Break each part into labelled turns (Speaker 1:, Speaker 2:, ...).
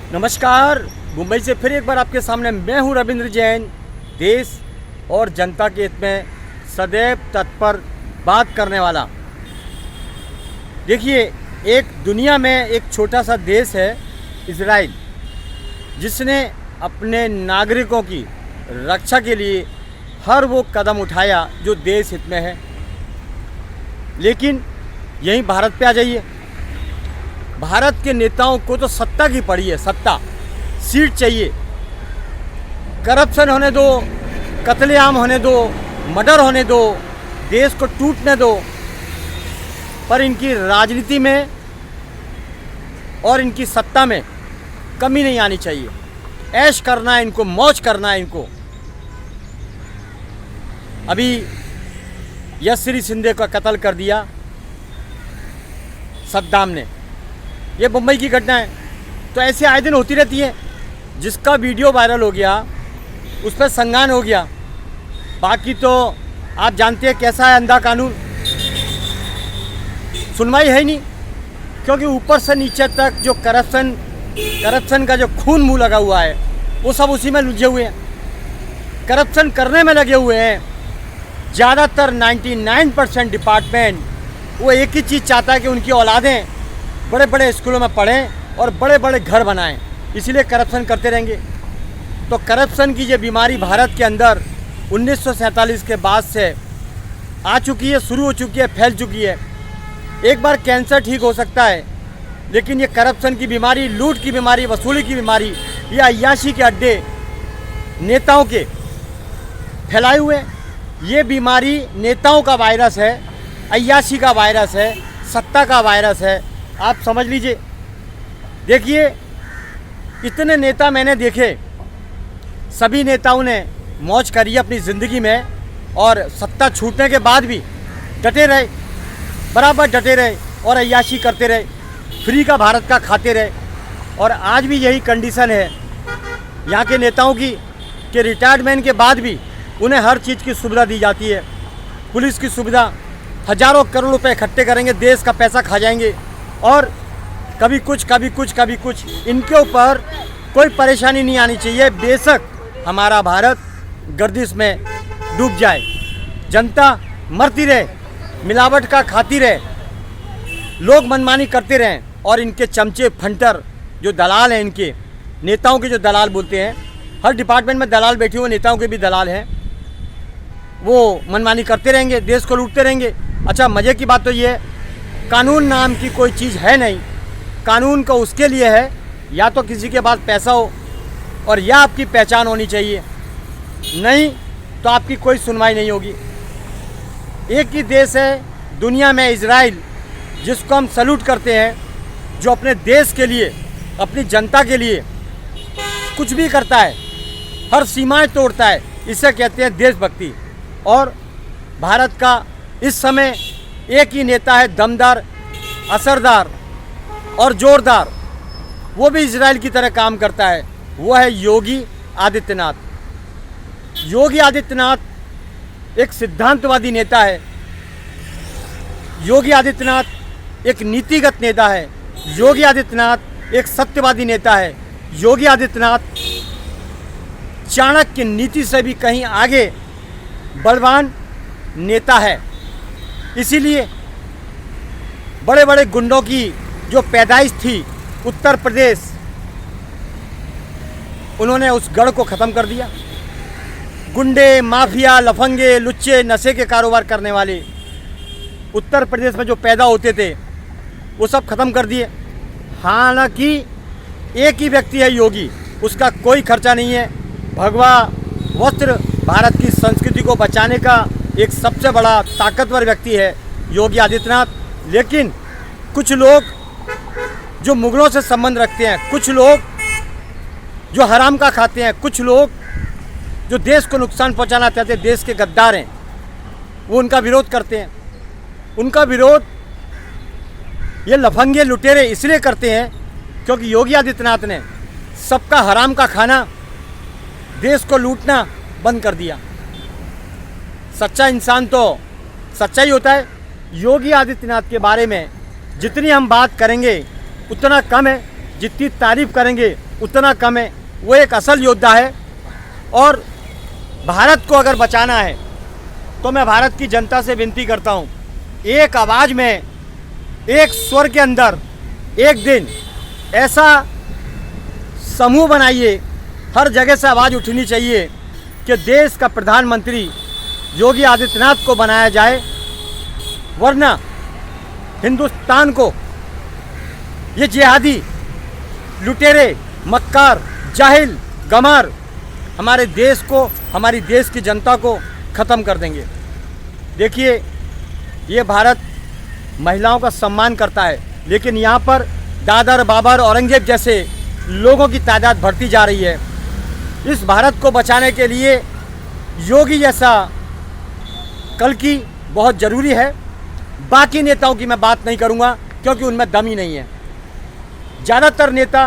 Speaker 1: नमस्कार। मुंबई से फिर एक बार आपके सामने मैं हूं रविंद्र जैन। देश और जनता के हित में सदैव तत्पर बात करने वाला। देखिए, एक दुनिया में एक छोटा सा देश है इजराइल, जिसने अपने नागरिकों की रक्षा के लिए हर वो कदम उठाया जो देश हित में है। लेकिन यहीं भारत पे आ जाइए। भारत के नेताओं को तो सत्ता की पड़ी है, सत्ता, सीट चाहिए। करप्शन होने दो, कत्लेआम होने दो, मर्डर होने दो, देश को टूटने दो, पर इनकी राजनीति में और इनकी सत्ता में कमी नहीं आनी चाहिए। ऐश करना है इनको, मौज करना है इनको। अभी यशस्वी शिंदे का कत्ल कर दिया सद्दाम ने। ये मुंबई की घटना है। तो ऐसे आए दिन होती रहती है। जिसका वीडियो वायरल हो गया उस पर संज्ञान हो गया। बाकी तो आप जानते हैं कैसा है अंधा कानून। सुनवाई है ही नहीं, क्योंकि ऊपर से नीचे तक जो करप्शन का जो खून मुंह लगा हुआ है वो सब उसी में लुझे हुए हैं, करप्शन करने में लगे हुए हैं। ज़्यादातर 99% डिपार्टमेंट वो एक ही चीज़ चाहता है कि उनकी औलादें बड़े बड़े स्कूलों में पढ़ें और बड़े बड़े घर बनाएं, इसीलिए करप्शन करते रहेंगे। तो करप्शन की ये बीमारी भारत के अंदर 1947 के बाद से आ चुकी है, शुरू हो चुकी है, फैल चुकी है। एक बार कैंसर ठीक हो सकता है, लेकिन ये करप्शन की बीमारी, लूट की बीमारी, वसूली की बीमारी, ये अय्याशी के अड्डे नेताओं के फैलाए हुए हैं। ये बीमारी नेताओं का वायरस है, अय्याशी का वायरस है, सत्ता का वायरस है। आप समझ लीजिए। देखिए, इतने नेता मैंने देखे, सभी नेताओं ने मौज करी अपनी ज़िंदगी में, और सत्ता छूटने के बाद भी डटे रहे, बराबर डटे रहे और अय्याशी करते रहे, फ्री का भारत का खाते रहे। और आज भी यही कंडीशन है यहाँ के नेताओं की कि रिटायरमेंट के बाद भी उन्हें हर चीज़ की सुविधा दी जाती है। पुलिस की सुविधा, हजारों करोड़ रुपए इकट्ठे करेंगे, देश का पैसा खा जाएंगे, और कभी कुछ कभी कुछ कभी कुछ। इनके ऊपर कोई परेशानी नहीं आनी चाहिए। बेशक हमारा भारत गर्दिश में डूब जाए, जनता मरती रहे, मिलावट का खाती रहे, लोग मनमानी करते रहें, और इनके चमचे फंटर जो दलाल हैं, इनके नेताओं के जो दलाल बोलते हैं, हर डिपार्टमेंट में दलाल बैठे हुए, नेताओं के भी दलाल हैं, वो मनमानी करते रहेंगे, देश को लूटते रहेंगे। अच्छा, मज़े की बात तो ये है, कानून नाम की कोई चीज़ है नहीं। कानून का उसके लिए है या तो किसी के पास पैसा हो और या आपकी पहचान होनी चाहिए, नहीं तो आपकी कोई सुनवाई नहीं होगी। एक ही देश है दुनिया में, इजराइल, जिसको हम सैल्यूट करते हैं, जो अपने देश के लिए, अपनी जनता के लिए कुछ भी करता है, हर सीमाएं तोड़ता है। इसे कहते हैं देशभक्ति। और भारत का इस समय एक ही नेता है, दमदार, असरदार और जोरदार, वो भी इजराइल की तरह काम करता है। वो है योगी आदित्यनाथ। योगी आदित्यनाथ एक सिद्धांतवादी नेता है। योगी आदित्यनाथ एक नीतिगत नेता है। योगी आदित्यनाथ एक सत्यवादी नेता है। योगी आदित्यनाथ चाणक्य नीति से भी कहीं आगे बलवान नेता है। इसीलिए बड़े बड़े गुंडों की जो पैदाइश थी उत्तर प्रदेश, उन्होंने उस गढ़ को ख़त्म कर दिया। गुंडे, माफिया, लफंगे, लुच्चे, नशे के कारोबार करने वाले उत्तर प्रदेश में जो पैदा होते थे वो सब ख़त्म कर दिए। हालांकि एक ही व्यक्ति है योगी, उसका कोई खर्चा नहीं है। भगवा वस्त्र भारत की संस्कृति को बचाने का एक सबसे बड़ा ताकतवर व्यक्ति है योगी आदित्यनाथ। लेकिन कुछ लोग जो मुगलों से संबंध रखते हैं, कुछ लोग जो हराम का खाते हैं, कुछ लोग जो देश को नुकसान पहुंचाना चाहते हैं, देश के गद्दार हैं, वो उनका विरोध करते हैं। उनका विरोध ये लफंगे लुटेरे इसलिए करते हैं क्योंकि योगी आदित्यनाथ ने सबका हराम का खाना, देश को लूटना बंद कर दिया। सच्चा इंसान तो सच्चा ही होता है। योगी आदित्यनाथ के बारे में जितनी हम बात करेंगे उतना कम है, जितनी तारीफ़ करेंगे उतना कम है। वो एक असल योद्धा है। और भारत को अगर बचाना है तो मैं भारत की जनता से विनती करता हूँ, एक आवाज़ में, एक स्वर के अंदर एक दिन ऐसा समूह बनाइए, हर जगह से आवाज़ उठनी चाहिए कि देश का प्रधानमंत्री योगी आदित्यनाथ को बनाया जाए, वरना हिंदुस्तान को ये जिहादी, लुटेरे, मक्कार, जाहिल, गमार हमारे देश को, हमारी देश की जनता को ख़त्म कर देंगे। देखिए, ये भारत महिलाओं का सम्मान करता है, लेकिन यहाँ पर दादर, बाबर, औरंगजेब जैसे लोगों की तादाद बढ़ती जा रही है। इस भारत को बचाने के लिए योगी जैसा कल्कि बहुत ज़रूरी है। बाकी नेताओं की मैं बात नहीं करूँगा क्योंकि उनमें दम ही नहीं है। ज़्यादातर नेता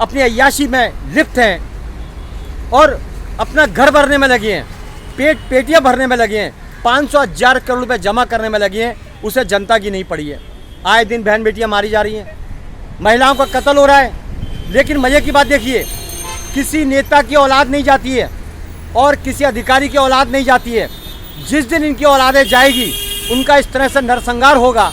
Speaker 1: अपनी अय्याशी में लिप्त हैं और अपना घर भरने में लगे हैं, पेटियां भरने में लगे हैं, 500,000 करोड़ रुपए जमा करने में लगे हैं। उसे जनता की नहीं पड़ी है। आए दिन बहन बेटियां मारी जा रही हैं, महिलाओं का कत्ल हो रहा है। लेकिन मज़े की बात देखिए, किसी नेता की औलाद नहीं जाती है और किसी अधिकारी की औलाद नहीं जाती है। जिस दिन इनकी औलादें जाएगी, उनका इस तरह से नरसंहार होगा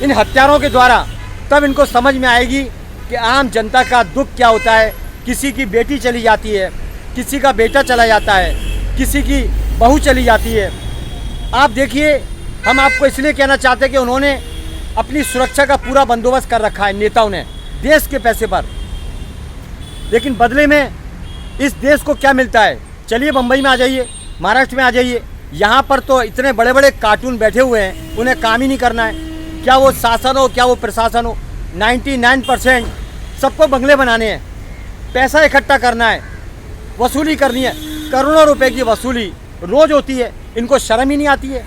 Speaker 1: इन हत्यारों के द्वारा, तब इनको समझ में आएगी कि आम जनता का दुख क्या होता है। किसी की बेटी चली जाती है, किसी का बेटा चला जाता है, किसी की बहू चली जाती है। आप देखिए, हम आपको इसलिए कहना चाहते हैं कि उन्होंने अपनी सुरक्षा का पूरा बंदोबस्त कर रखा है नेताओं ने, देश के पैसे पर। लेकिन बदले में इस देश को क्या मिलता है? चलिए बम्बई में आ जाइए, महाराष्ट्र में आ जाइए, यहाँ पर तो इतने बड़े बड़े कार्टून बैठे हुए हैं, उन्हें काम ही नहीं करना है। क्या वो शासन हो, क्या वो प्रशासन हो, 99% सबको बंगले बनाने हैं, पैसा इकट्ठा करना है, वसूली करनी है। करोड़ों रुपए की वसूली रोज होती है, इनको शर्म ही नहीं आती है।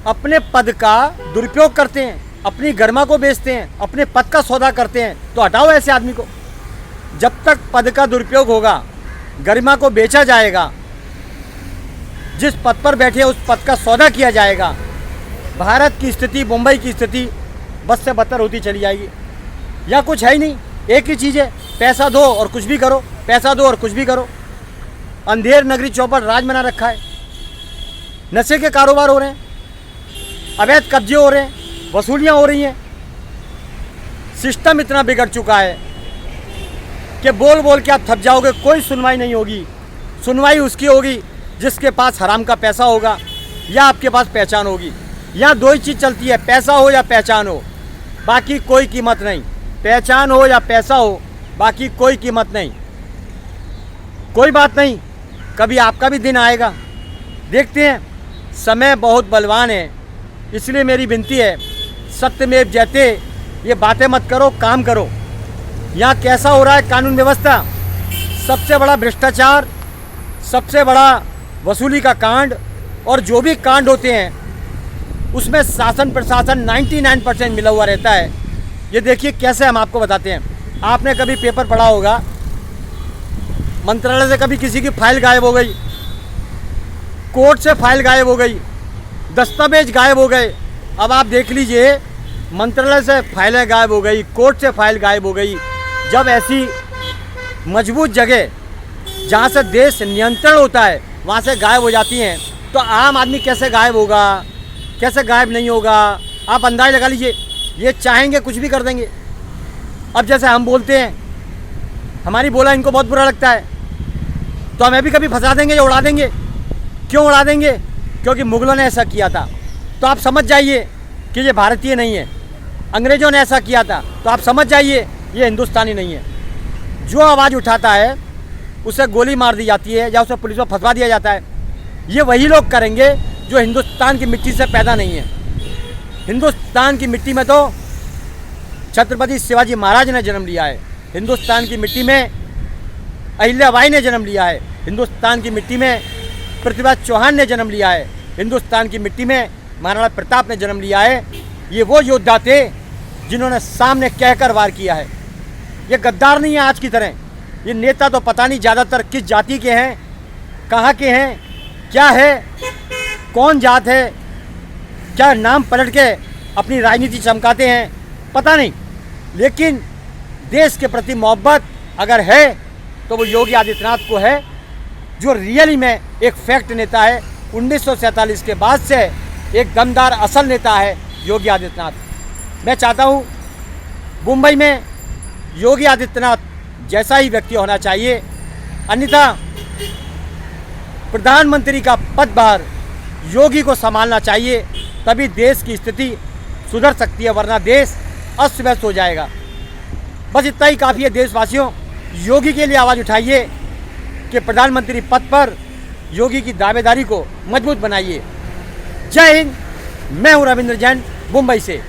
Speaker 1: अपने पद का दुरुपयोग करते हैं, अपनी गरिमा को बेचते हैं, अपने पद का सौदा करते हैं। तो हटाओ ऐसे आदमी को। जब तक पद का दुरुपयोग होगा, गरिमा को बेचा जाएगा, जिस पद पर बैठे उस पद का सौदा किया जाएगा, भारत की स्थिति, मुंबई की स्थिति बस से बदतर होती चली जाएगी। या कुछ है ही नहीं, एक ही चीज़ है, पैसा दो और कुछ भी करो, पैसा दो और कुछ भी करो। अंधेर नगरी चौपट राज बना रखा है। नशे के कारोबार हो रहे हैं, अवैध कब्जे हो रहे हैं, वसूलियाँ हो रही हैं। सिस्टम इतना बिगड़ चुका है कि बोल बोल के आप थक जाओगे, कोई सुनवाई नहीं होगी। सुनवाई उसकी होगी जिसके पास हराम का पैसा होगा या आपके पास पहचान होगी। यहाँ दो ही चीज़ चलती है, पैसा हो या पहचान हो, बाकी कोई कीमत नहीं। पहचान हो या पैसा हो, बाकी कोई कीमत नहीं। कोई बात नहीं, कभी आपका भी दिन आएगा, देखते हैं। समय बहुत बलवान है, इसलिए मेरी विनती है, सत्यमेव जयते, ये बातें मत करो, काम करो। यहाँ कैसा हो रहा है कानून व्यवस्था, सबसे बड़ा भ्रष्टाचार, सबसे बड़ा वसूली का कांड, और जो भी कांड होते हैं उसमें शासन प्रशासन 99% मिला हुआ रहता है। ये देखिए कैसे, हम आपको बताते हैं। आपने कभी पेपर पढ़ा होगा, मंत्रालय से कभी किसी की फाइल गायब हो गई, कोर्ट से फाइल गायब हो गई, दस्तावेज गायब हो गए। अब आप देख लीजिए, मंत्रालय से फाइलें गायब हो गई, कोर्ट से फाइल गायब हो गई। जब ऐसी मजबूत जगह जहाँ से देश नियंत्रण होता है वहाँ से गायब हो जाती हैं, तो आम आदमी कैसे गायब होगा, कैसे गायब नहीं होगा? आप अंदाज़ लगा लीजिए। ये चाहेंगे कुछ भी कर देंगे। अब जैसे हम बोलते हैं, हमारी बोला इनको बहुत बुरा लगता है, तो हमें भी कभी फंसा देंगे या उड़ा देंगे। क्यों उड़ा देंगे? क्योंकि मुगलों ने ऐसा किया था। तो आप समझ जाइए कि ये भारतीय नहीं है। अंग्रेज़ों ने ऐसा किया था, तो आप समझ जाइए ये हिंदुस्तानी नहीं है। जो आवाज़ उठाता है उसे गोली मार दी जाती है या उसे पुलिस में फंसवा दिया जाता है। ये वही लोग करेंगे जो हिंदुस्तान की मिट्टी से पैदा नहीं है। हिंदुस्तान की मिट्टी में तो छत्रपति शिवाजी महाराज ने जन्म लिया है, हिंदुस्तान की मिट्टी में अहिल्याबाई ने जन्म लिया है, हिंदुस्तान की मिट्टी में पृथ्वीराज चौहान ने जन्म लिया है, हिंदुस्तान की मिट्टी में महाराणा प्रताप ने जन्म लिया है। ये वो योद्धा थे जिन्होंने सामने कहकर वार किया है। ये गद्दार नहीं है आज की तरह। ये नेता तो पता नहीं ज़्यादातर किस जाति के हैं, कहाँ के हैं, क्या है, कौन जात है, क्या नाम पलट के अपनी राजनीति चमकाते हैं, पता नहीं। लेकिन देश के प्रति मोहब्बत अगर है तो वो योगी आदित्यनाथ को है, जो रियली में एक फैक्ट नेता है। 1947 के बाद से एक दमदार असल नेता है योगी आदित्यनाथ। मैं चाहता हूँ मुंबई में योगी आदित्यनाथ जैसा ही व्यक्ति होना चाहिए, अन्यथा प्रधानमंत्री का पदभार योगी को संभालना चाहिए, तभी देश की स्थिति सुधर सकती है, वरना देश अस्त व्यस्त हो जाएगा। बस इतना ही काफ़ी है देशवासियों। योगी के लिए आवाज़ उठाइए कि प्रधानमंत्री पद पर योगी की दावेदारी को मजबूत बनाइए। जय हिंद। मैं हूँ रविंद्र जैन, मुंबई से।